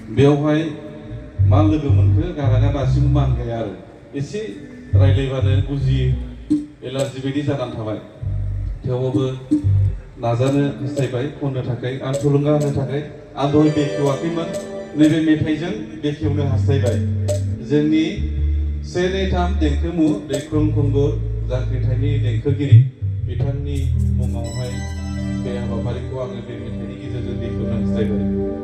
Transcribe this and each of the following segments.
बेवहाय मा लोगो मोनखो गाराङा दासिमबो मान गैया आरो एसे रायलायबानो बुजियो एलार्जि बायदि जानानै थाबाय थेवबो नाजानो हास्थायबाय खननो थाखाय आं थुलुंगा होनो थाखाय आं दहाय बेखेवाखैमोन नैबे मेथाइजों बेखेवनो हास्थायबाय जोंनि 1, 2, 3 देंखोमु दैख्रुं खुंगुर जांख्रिथायनि देंखोगिरि बिथांनि मुङावहाय बे हाबाफारिखौ आङो बे मेथाइनि गेजेरजों बेखेवनो हास्थायबाय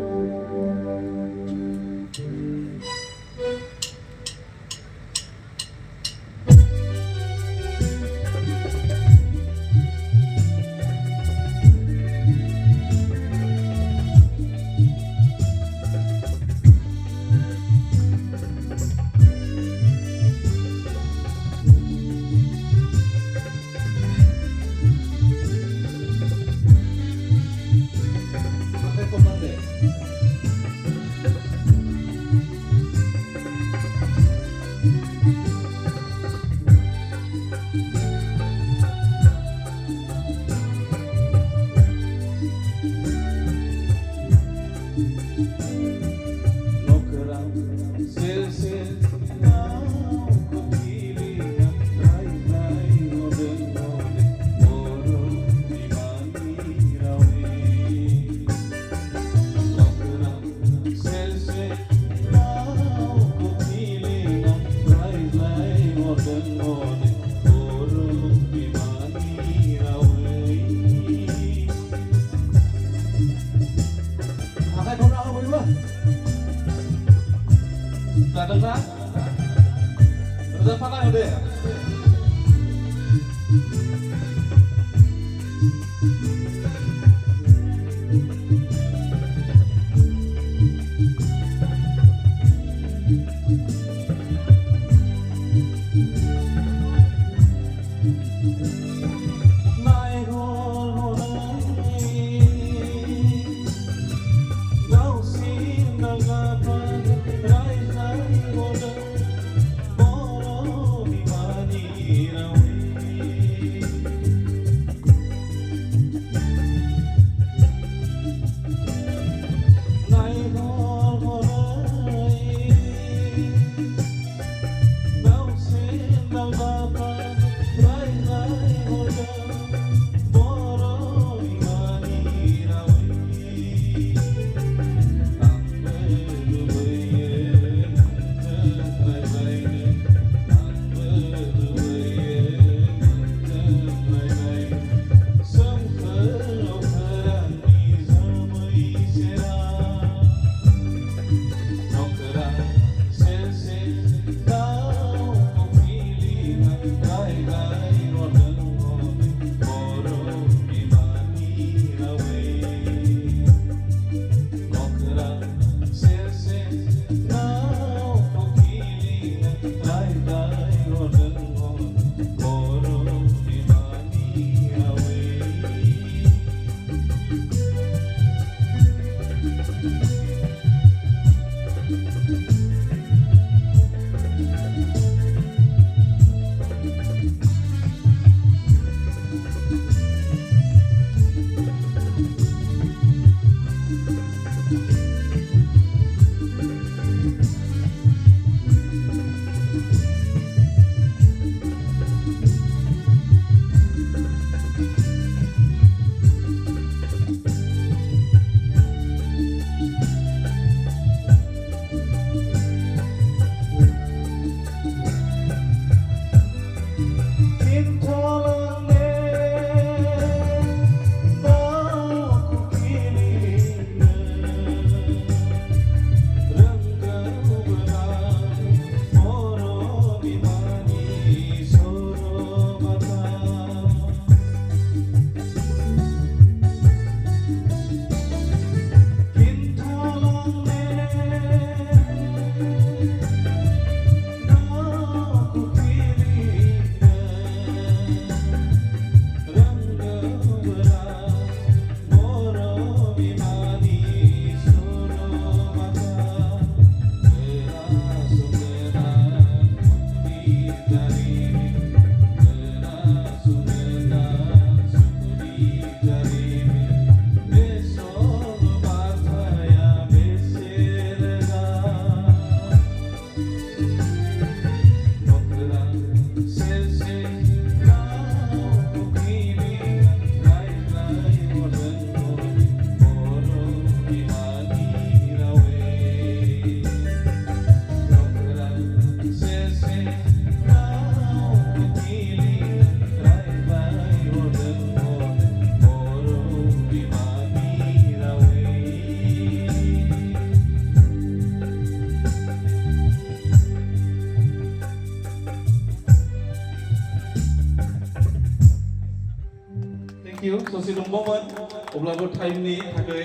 Zadoंना रोजाबफाना होदो थेंक इउ ससे दंबावोमोन अब्लाबो टाइमनि थाखाय